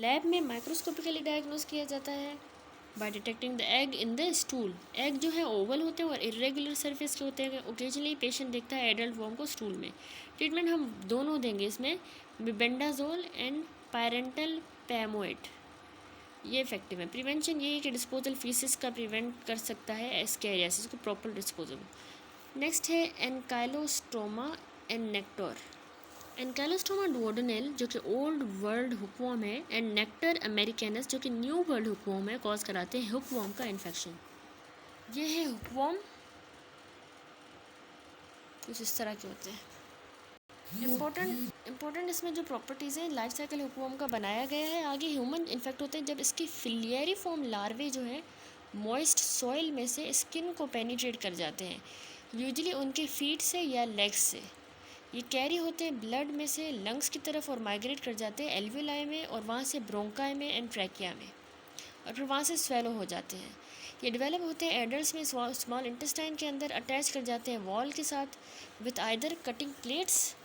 Lab में microscopically diagnose किया जाता है by detecting the egg in the stool. Egg जो है ओवल होते हैं और इरेगुलर सरफेस के होते हैं। ओकेजनली पेशेंट देखता है एडल्ट वॉर्म को स्टूल में। ट्रीटमेंट हम दोनों देंगे इसमें, बिबेंडाजोल एंड पायरेंटल पैमोएट, ये इफेक्टिव है। प्रिवेंशन ये है कि डिस्पोजल फीसिस का प्रिवेंट कर सकता है एस्केरियासिस को, प्रॉपर डिस्पोजल। नेक्स्ट है एनकाइलोस्टोमा एंड नेक्टर। एनकाइलोस्टोमा डुओडेनल जो कि ओल्ड वर्ल्ड हुकवॉर्म है, एंड नेक्टर अमेरिकैनस जो कि न्यू वर्ल्ड हुकवॉर्म है, कॉज कराते हैं हुकवॉर्म का इन्फेक्शन। ये है हुकवॉर्म, कुछ इस तरह के होते हैं। इम्पोर्टेंट इसमें जो प्रॉपर्टीज़ हैं लाइफ साइकिल हुकवॉर्म का बनाया गया है। आगे ह्यूमन इन्फेक्ट होते हैं जब इसकी फिलियरिफॉर्म लार्वे जो है मॉइस्ट सॉइल में से स्किन को पेनिट्रेट कर जाते हैं, यूजुअली उनके फीट से या लेग्स से। ये कैरी होते हैं ब्लड में से लंग्स की तरफ और माइग्रेट कर जाते हैं एल्वियोलाई में, और वहाँ से ब्रोंकाई में एंड ट्रैकिया में, और फिर वहाँ से स्वेलो हो जाते हैं। ये डेवलप होते हैं एडल्ट्स में स्मॉल इंटेस्टाइन के अंदर, अटैच कर जाते हैं वॉल के साथ विथ आइदर कटिंग प्लेट्स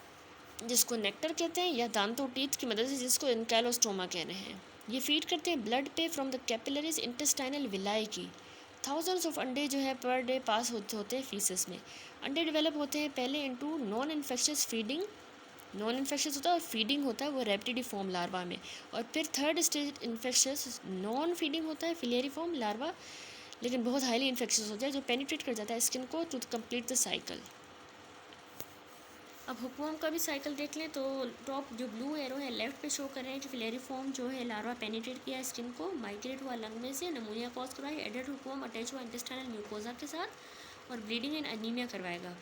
जिसको नेक्टर कहते हैं, या दांतों टीथ की मदद से जिसको एनकाइलोस्टोमा कह रहे हैं। ये फीड करते हैं ब्लड पे from the capillaries intestinal villi की। थाउजेंड्स ऑफ अंडे जो है पर डे पास होते हैं फीसस में। अंडे डेवलप होते हैं पहले into non infectious feeding, non infectious होता है और फीडिंग होता है वो रेप्टिडिफॉर्म लार्वा में, और फिर third stage infectious non feeding होता है फिलियरिफॉर्म लार्वा, लेकिन बहुत हाईली इन्फेक्शियस होता है जो पेनिट्रेट कर जाता है स्किन को टू कंप्लीट द साइकिल। अब हुकवॉर्म का भी साइकिल देख लें तो टॉप जो ब्लू एरो है लेफ्ट पे शो कर रहे हैं कि फिलेरिफॉर्म जो है लार्वा पेनिट्रेट किया स्किन को, माइग्रेट हुआ लंग में से, नमूनिया कॉज करवाई, एडल्ट हुकवॉर्म अटैच हुआ इंटेस्टाइनल म्यूकोजा के साथ और ब्लीडिंग एंड अनीमिया करवाएगा।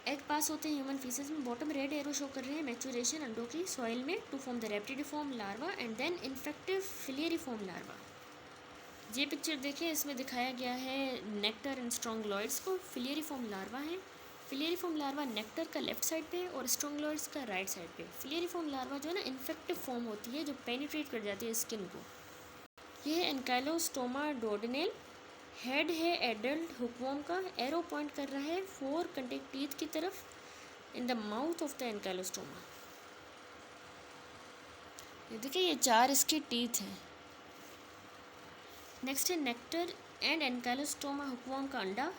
एग पास होते हैं ह्यूमन फीसेस में। बॉटम रेड एरो शो कर रहे हैं मैच्योरेशन अंडों की सॉइल में to form the rhabditiform larva and then infective फिलियरिफॉर्म larva. ये पिक्चर देखें, इसमें दिखाया गया है नेक्टर एंड स्ट्रोंगलॉइड्स को। फिलियरिफॉर्म लार्वा है। फिलियरिफॉर्म लार्वा नेक्टर का लेफ्ट साइड पे और स्ट्रोंगलॉइड्स का राइट साइड पे। फिलियरिफॉर्म लार्वा जो है ना इन्फेक्टिव फॉर्म होती है जो पेनिट्रेट कर जाती है स्किन को। यह है एनकाइलोस्टोमा डोडेनल। हेड है एडल्ट हुकवॉर्म का, एरो पॉइंट कर रहा है 4 कंटेक्ट टीथ की तरफ in the mouth of the एनकाइलोस्टोमा। ये देखिए ये 4 इसके टीथ हैं। नेक्स्ट है नेक्टर एंड एनकाइलोस्टोमा हुकवॉर्म का अंडा,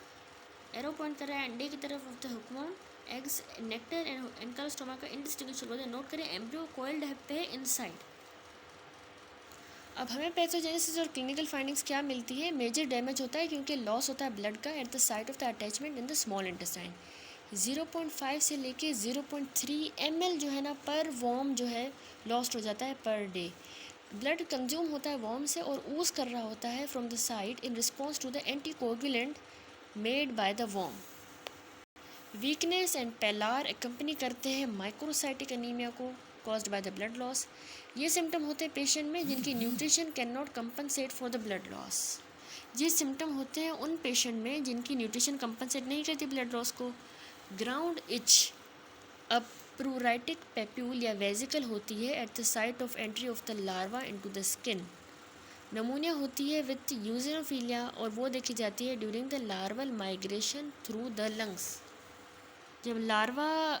एरो पॉइंट कर रहा है अंडे की तरफ of the hookworm. Eggs Necator and Ancylostoma का इंडिस्टिंग्विशेबल होता है। नोट करें एम्ब्रियो कोइल्ड है इनसाइड। अब हमें पैथोजेनेसिस और क्लिनिकल फाइंडिंग्स क्या मिलती है। मेजर डैमेज होता है क्योंकि लॉस होता है ब्लड का at the site of the attachment in the small intestine. 0.5 से लेके 0.3 ml जो है ना पर वॉर्म जो है लॉस्ट हो जाता है पर डे। ब्लड कंज्यूम होता है वॉर्म से और ऊज कर रहा होता है from the site in response to the anticoagulant made by the worm. Weakness and pallor accompany करते हैं माइक्रोसाइटिक एनीमिया को caused by the blood loss. ये सिम्टम होते हैं पेशेंट में जिनकी nutrition can not compensate for the blood loss. ये symptom होते हैं उन पेशेंट में जिनकी न्यूट्रिशन कंपनसेट नहीं करती ब्लड लॉस को। ग्राउंड इच, अ प्रूराइटिक पेप्यूल या वेजिकल होती है at the site of entry of the larva into the skin. नमूनिया होती है विथ यूजिनोफीलिया और वो देखी जाती है during the larval migration through the lungs. जब लार्वा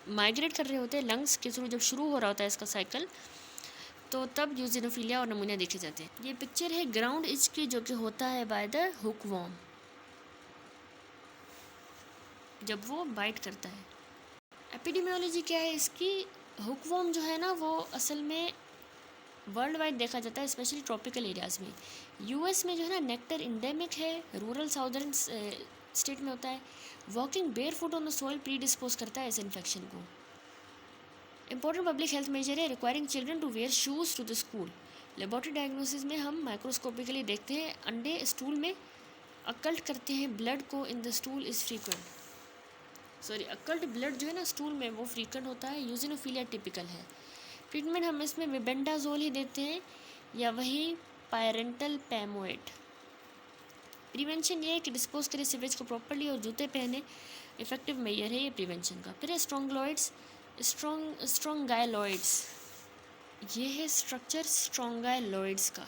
माइग्रेट कर रहे होते हैं लंग्स के थ्रू, जब शुरू हो रहा होता है इसका साइकिल, तो तब यूजिनोफीलिया और नमूनिया देखे जाते हैं। ये पिक्चर है ग्राउंड इच की जो कि होता है बाय द हुकवॉर्म जब वो बाइट करता है। एपिडेमियोलॉजी क्या है इसकी। हुकवॉर्म जो है ना वो असल में वर्ल्ड वाइड देखा जाता है, स्पेशली ट्रॉपिकल एरियाज़ में। यूएस में जो है ना नेक्टर इंडेमिक है, रूरल साउदर्न स्टेट में होता है। Walking barefoot on the soil predispose करता है इस इन्फेक्शन को। इंपॉर्टेंट पब्लिक हेल्थ मेजर है requiring children to wear shoes to the school. Laboratory diagnosis में हम माइक्रोस्कोपिकली देखते हैं अंडे स्टूल में अकल्ट करते हैं ब्लड को इन the stool is frequent. Occult blood जो है ना स्टूल में वो फ्रीक्वेंट होता है। यूजिनोफीलिया टिपिकल है। ट्रीटमेंट हम इसमें विबेंडाजोल ही देते हैं या वही पायरेंटल पैमोएट। प्रिवेंशन ये है कि डिस्पोज करें सीवेज को प्रॉपर्ली और जूते पहने, इफेक्टिव मेजर है ये प्रिवेंशन का। फिर है स्ट्रोंगलॉइड्स, स्ट्रोंगाइलॉइड्स। ये है स्ट्रक्चर स्ट्रोंगाइलॉइड्स का।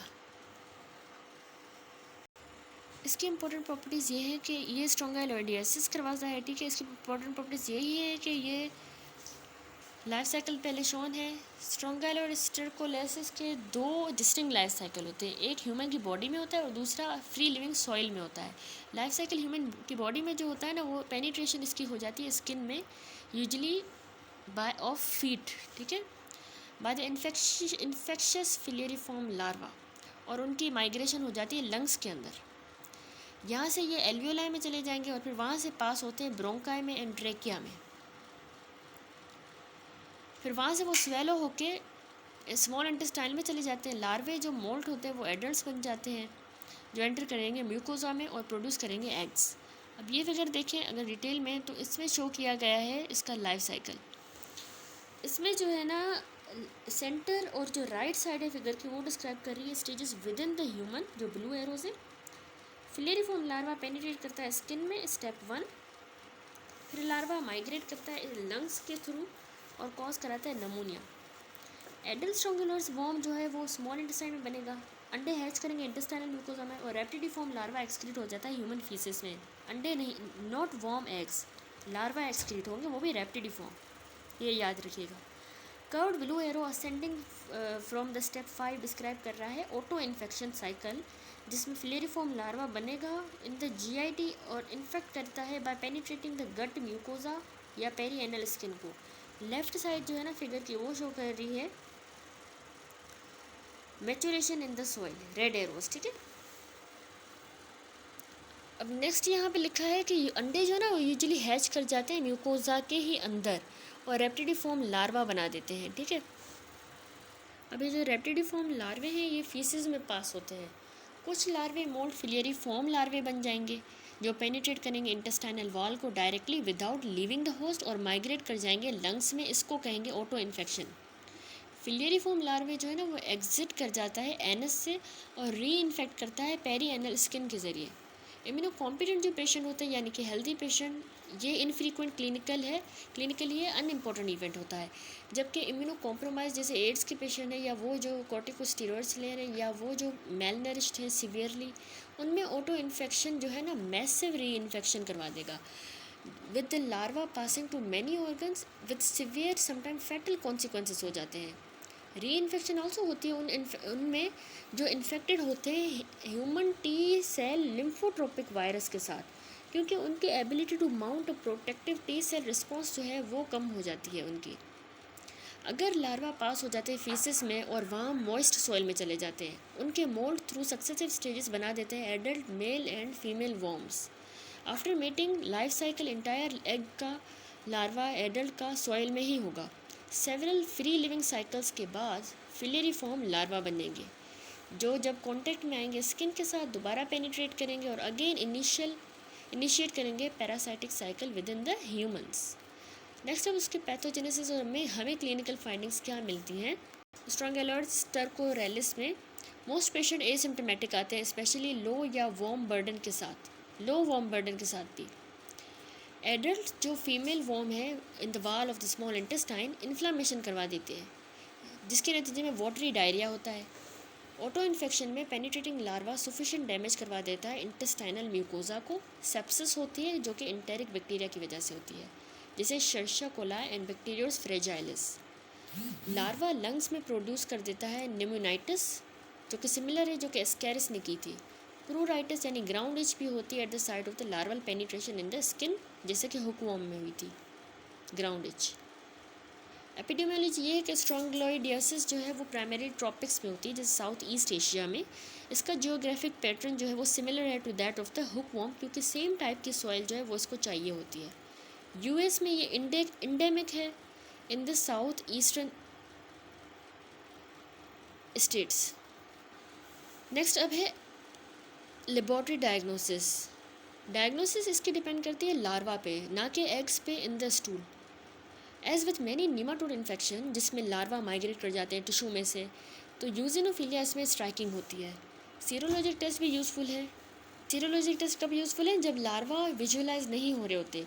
इसकी इंपॉर्टेंट प्रॉपर्टीज़ ये है कि ये स्ट्रोंगाइलॉइडियासिस करवाता है, ठीक है। इसकी इंपॉर्टेंट प्रॉपर्टीज़ यही है कि ये लाइफ साइकिल पहले शोन है। स्ट्रोंगेल और स्टेरकोलेसिस के दो डिस्टिंक्ट लाइफ साइकिल होते हैं, एक ह्यूमन की बॉडी में होता है और दूसरा फ्री लिविंग सॉइल में होता है। लाइफ साइकिल ह्यूमन की बॉडी में जो होता है ना, वो पेनिट्रेशन इसकी हो जाती है स्किन में, यूजली बाय ऑफ फीट, ठीक है, बाय द इन्फेक्शियस फिलेरिफॉर्म लार्वा, और उनकी माइग्रेशन हो जाती है लंग्स के अंदर। यहाँ से ये एल्वियोलाई में चले जाएंगे और फिर वहाँ से पास होते हैं ब्रोंकाई में एंड ट्रेकिया में। फिर वहाँ से वो स्वेलो होके स्मॉल इंटेस्टाइन में चले जाते हैं। लार्वे जो मोल्ट होते हैं वो एडल्ट्स बन जाते हैं, जो एंटर करेंगे म्यूकोजा में और प्रोड्यूस करेंगे एग्स। अब ये फिगर देखें अगर डिटेल में, तो इसमें शो किया गया है इसका लाइफ साइकिल। इसमें जो है ना, सेंटर और जो राइट साइड है फिगर की, वो डिस्क्राइब कर रही है stages with in the human, जो ब्लू एरोज है। फिलेरिफॉर्म लार्वा पेनिट्रेट करता है स्किन में, स्टेप 1। फिर लार्वा माइग्रेट करता है लंग्स के थ्रू और कॉज कराता है नमोनिया। एडल्ट स्ट्रोंगुलर्स वॉर्म जो है वो स्मॉल इंटेस्टाइन में बनेगा, अंडे हैच करेंगे इंटेस्टाइनल म्यूकोजा में, और रेप्टिडिफॉर्म लार्वा एक्सक्रीट हो जाता है ह्यूमन फीसिस में। अंडे नहीं, not worm eggs, larva excrete होंगे, वो भी रेप्टिडिफॉर्म, ये याद रखिएगा। Curved blue arrow ascending from the step 5 describe कर रहा है ऑटो इन्फेक्शन साइकिल, जिसमें फिलेरिफॉर्म लार्वा बनेगा इन द जीआईटी और इन्फेक्ट करता है by penetrating the gut mucosa या पेरीएनल स्किन को। लेफ्ट साइड जो है ना फिगर की, वो शो कर रही है maturation in the soil, red arrows, ठीक है। अब नेक्स्ट यहाँ पे लिखा है कि अंडे जो है ना वो यूजुअली हैच कर जाते हैं म्यूकोजा के ही अंदर और रेप्टिडिफॉर्म लार्वा बना देते हैं, ठीक है। अब ये जो रेप्टिडिफॉर्म लार्वे हैं ये फीसिस में पास होते हैं। कुछ लार्वे मोल्ड फिलियरिफॉर्म लार्वे बन जाएंगे जो पेनिट्रेट करेंगे इंटेस्टाइनल वॉल को directly without leaving the host और माइग्रेट कर जाएंगे लंग्स में, इसको कहेंगे ऑटो इन्फेक्शन। फिलियरिफॉर्म लार्वे जो है ना वो एग्जिट कर जाता है एनस से और री इन्फेक्ट करता है पेरी एनल स्किन के ज़रिए। इम्यूनो कॉम्पिटेंट जो पेशेंट होते हैं यानी कि हेल्दी पेशेंट, ये इनफ्रीक्वेंट क्लिनिकली ये अनइम्पॉर्टेंट इवेंट होता है। जबकि इम्यूनो कॉम्प्रोमाइज जैसे एड्स के पेशेंट हैं या वो जो कॉर्टिकोस्टेरॉइड्स ले रहे हैं या वो जो मेलनरिश्ड हैं सीवियरली, उनमें ऑटो इन्फेक्शन जो है ना मैसिव री इन्फेक्शन करवा देगा with the larva passing to many organs with severe sometime fatal consequences हो जाते हैं। री इन्फेक्शन ऑल्सो होती है उनमें जो इन्फेक्टेड होते हैं human T cell lymphotropic virus के साथ, क्योंकि उनकी ability to mount a protective T cell response जो है वो कम हो जाती है उनकी। अगर लार्वा पास हो जाते हैं फीसिस में और वहाँ मॉइस्ट सॉइल में चले जाते हैं, उनके मोल्ड थ्रू सक्सेसिव स्टेजेस बना देते हैं adult male and female worms. After meeting life cycle entire egg का लार्वा एडल्ट का सॉइल में ही होगा। सेवरल फ्री लिविंग साइकिल्स के बाद फिलेरिफॉर्म लार्वा बनेंगे जो जब कांटेक्ट में आएंगे स्किन के साथ दोबारा पेनिट्रेट करेंगे और अगेन इनिशिएट करेंगे parasitic cycle with in the humans. Next अब उसके पैथोजेनेसिस और में हमें क्लिनिकल फाइंडिंग्स क्या मिलती हैं। स्ट्रोंगेलर्स टर्कोरेलिस में मोस्ट पेशेंट एसिम्प्टोमेटिक आते हैं, स्पेशली लो वार्म बर्डन के साथ भी। एडल्ट जो फीमेल वॉर्म है in the wall of the small intestine inflammation करवा देते हैं, जिसके नतीजे में वाटरी डायरिया होता है। ऑटो इन्फेक्शन में पेनिट्रेटिंग लार्वा सफिशिएंट डैमेज करवा देता है इंटेस्टाइनल म्यूकोजा को। सेप्सिस होती है जो कि इंटेरिक बैक्टीरिया की वजह से होती है, जैसे Escherichia coli and Bacteroides fragilis. Larva lungs में प्रोड्यूस कर देता है निमोनाइटिस, जो कि सिमिलर है जो कि एस्कैरिस ने की थी। प्रूराइटिस यानी ग्राउंड इच भी होती है at the side of the larval penetration in the skin, जैसे कि हुकवॉर्म में हुई थी ग्राउंड इच। एपिडेमियोलॉजी ये है कि स्ट्रोंगलोइडियासिस जो है वो प्राइमरी ट्रॉपिक्स में होती है, जैसे साउथ ईस्ट एशिया में। इसका जियोग्राफिक पैटर्न जो है वो सिमिलर है टू दैट ऑफ द हुकवॉर्म, क्योंकि सेम टाइप की सॉइल जो है वो इसको चाहिए होती है। यूएस में ये इंडेमिक है in the south eastern states. Next अब है लेबोरेटरी डायग्नोसिस इसकी डिपेंड करती है लार्वा पे, ना कि एग्स पे in the stool. As with many nematode infection जिसमें लार्वा माइग्रेट कर जाते हैं टिश्यू में से, तो यूजिनोफिलिया इसमें स्ट्राइकिंग होती है। सीरोलॉजिक टेस्ट भी यूज़फुल है। सीरोलॉजिक टेस्ट कब यूज़फुल है? जब लार्वा विजुअलाइज नहीं हो रहे होते।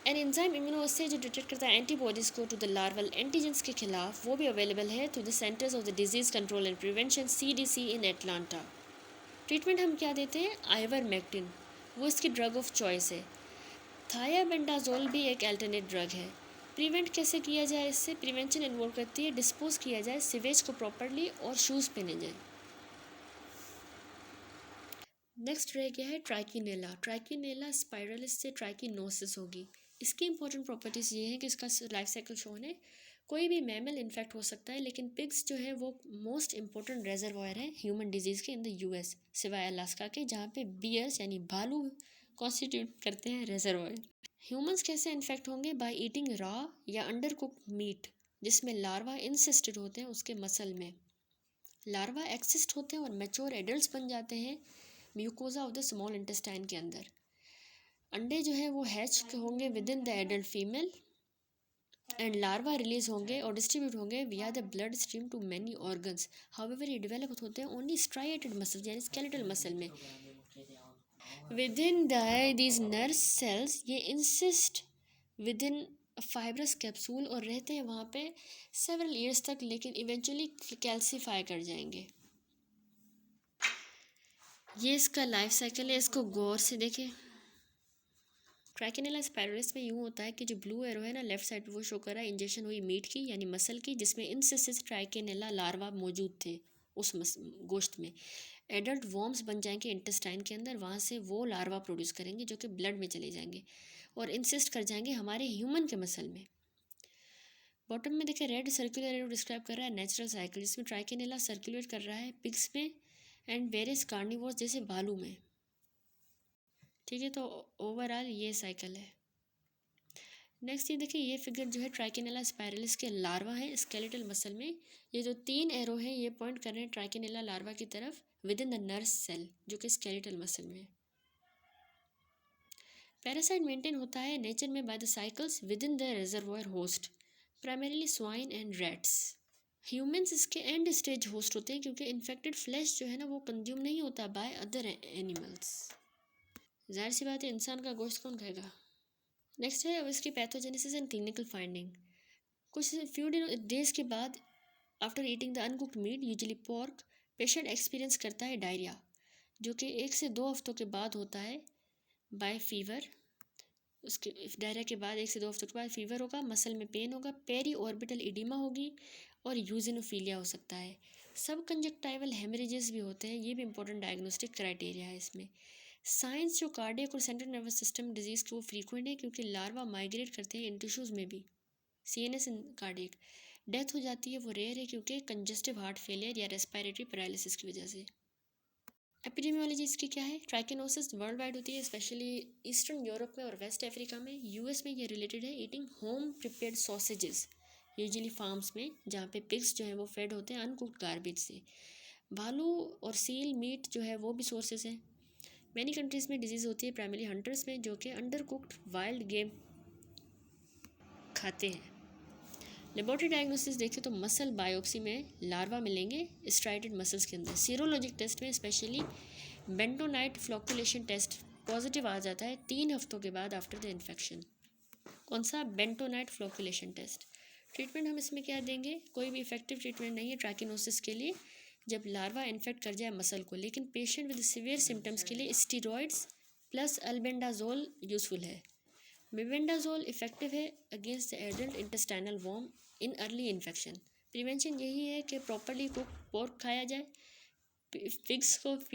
एन एंजाइम इम्यूनोअस्से जो डिटेक्ट करता है एंटीबॉडीज़ को टू द लार्वल एंटीजेंस के खिलाफ, वो भी अवेलेबल है to the centres of the disease control and prevention CDC in Atlanta. Treatment हम क्या देते हैं? आइवरमेक्टिन, वो इसकी ड्रग ऑफ चॉइस है। थायाबेंडाजोल भी एक अल्टरनेट ड्रग है। प्रिवेंट कैसे किया जाए, इससे प्रिवेंशन इन्वॉल्व करती है डिस्पोज किया जाए सीवेज को प्रॉपरली और शूज़ पहने जाए। नेक्स्ट रह गया है ट्राइकिनेला। ट्राइकिनेला स्पाइरलिस से ट्राइकिनोसिस होगी। इसकी इंपॉर्टेंट प्रॉपर्टीज़ ये हैं कि इसका लाइफ साइकिल शो है। कोई भी मैमल इन्फेक्ट हो सकता है, लेकिन पिग्स जो है वो मोस्ट इंपॉर्टेंट रेजर्वायर है ह्यूमन डिजीज़ के इन द यूएस, सिवाय अलास्का के जहाँ पे बियर्स यानी भालू कॉन्स्टिट्यूट करते हैं रेजर्वायर। ह्यूमंस कैसे इन्फेक्ट होंगे? बाय ईटिंग रॉ या अंडर कुक्ड मीट जिसमें लार्वा इंसिस्टेड होते हैं उसके मसल में। लार्वा एक्सिस्ट होते हैं और मैच्योर एडल्ट्स बन जाते हैं mucosa of the small intestine के अंदर। अंडे जो है वो हैच होंगे within the adult female and larva release होंगे और डिस्ट्रीब्यूट होंगे via the blood stream to many organs. However ये डेवलप होते हैं ओनली स्ट्राइएटेड मसल यानी स्केलेटल मसल में। Within these nerve cells ये encyst within fibrous capsule और रहते हैं वहाँ पे सेवरल ईयर्स तक, लेकिन इवेंचुअली कैल्सीफाई कर जाएंगे। ये इसका लाइफ साइकिल है, इसको गौर से देखें। ट्राइकिनेला स्पाइरलिस में यूँ होता है कि जो ब्लू एरो है ना लेफ्ट साइड वो शो कर रहा है इंजेक्शन हुई मीट की यानी मसल की, जिसमें इंसिसिस ट्राइकिनेला लार्वा मौजूद थे उस गोश्त में। एडल्ट वॉर्म्स बन जाएंगे इंटेस्टाइन के अंदर, वहाँ से वो लार्वा प्रोड्यूस करेंगे जो कि ब्लड में चले जाएंगे और इंसिस्ट कर जाएंगे हमारे ह्यूमन के मसल में। बॉटम में देखिए रेड सर्कुलर एरो डिस्क्राइब कर रहा है नेचुरल साइकिल, जिसमें ट्राइकिनेला सर्कुलेट कर रहा है पिग्स में एंड वेरियस कार्निवोर्स जैसे भालू में। ठीक है, तो ओवरऑल ये साइकिल है। नेक्स्ट ये देखिए ये फिगर जो है ट्राइकिनेला स्पाइरलिस के लार्वा है स्केलेटल मसल में। ये जो 3 एरो हैं ये पॉइंट कर रहे हैं ट्राइकिनेला लार्वा की तरफ within the nerve cell जो कि स्केलेटल मसल में। पैरासाइट मेंटेन होता है नेचर में by the cycles within the reservoir host, primarily swine and rats. Humans इसके एंड स्टेज होस्ट होते हैं क्योंकि इन्फेक्टेड फ्लैश जो है ना वो कंज्यूम नहीं होता बाय अदर एनिमल्स। जाहिर सी बात है इंसान का गोश्त कौन खाएगा। नेक्स्ट है अब इसकी पैथोजेनेसिस एंड क्लिनिकल फाइंडिंग। कुछ फ्यू डेज के बाद after eating the uncooked meat usually pork, patient experience करता है डायरिया जो कि 1 से 2 हफ्तों के बाद होता है बाय फीवर। उसके डायरिया के बाद 1 से 2 हफ्तों के बाद फीवर होगा, मसल में पेन होगा, पेरी ऑर्बिटल इडिमा होगी और यूजिनोफीलिया हो सकता है। सब कंजक्टाइवल हेमरेजेस भी होते हैं, ये भी इंपॉर्टेंट डायग्नोस्टिक क्राइटेरिया है इसमें। साइंस जो कार्डियक और सेंट्रल नर्वस सिस्टम डिजीज़ के वो फ्रीक्वेंट है क्योंकि लार्वा माइग्रेट करते हैं इन टिश्यूज़ में भी, सीएनएस इन कार्डियक। डेथ हो जाती है वो रेयर है क्योंकि कंजस्टिव हार्ट फेलियर या रेस्पिरेटरी पैरालिसिस की वजह से। एपिडेमियोलॉजी इसकी क्या है? ट्राइकिनोसिस वर्ल्ड वाइड होती है, स्पेशली ईस्टर्न यूरोप में और वेस्ट अफ्रीका में। यूएस में ये रिलेटेड है eating home prepared sausages usually farms में, जहाँ पे पिग्स जो है वो फेड होते हैं अनकुक्ड गार्बेज से। भालू और सील मीट जो है वो भी सोर्सेज हैं। मैनी कंट्रीज़ में डिजीज़ होती है प्राइमरी हंटर्स में जो कि अंडर कुक्ड वाइल्ड गेम खाते हैं। लेबोरेटरी डायग्नोसिस देखें तो मसल बायोप्सी में लार्वा मिलेंगे स्ट्राइटेड मसल्स के अंदर। सीरोलॉजिक टेस्ट में specially bentonite flocculation test positive आ जाता है 3 हफ्तों के बाद आफ्टर द इन्फेक्शन। कौन सा? Bentonite flocculation test. ट्रीटमेंट हम इसमें क्या देंगे? कोई भी इफेक्टिव ट्रीटमेंट नहीं है ट्राइकिनोसिस के लिए जब लार्वा इन्फेक्ट कर जाए मसल को, लेकिन पेशेंट विद सीवियर सिम्टम्स के लिए स्टीरॉयड्स प्लस अल्बेंडाजोल यूज़फुल है। मेबेंडाजोल इफेक्टिव है against the adult intestinal worm in early infection. Prevention यही है कि प्रॉपरली कुक पोर्क खाया जाए, पिग्स को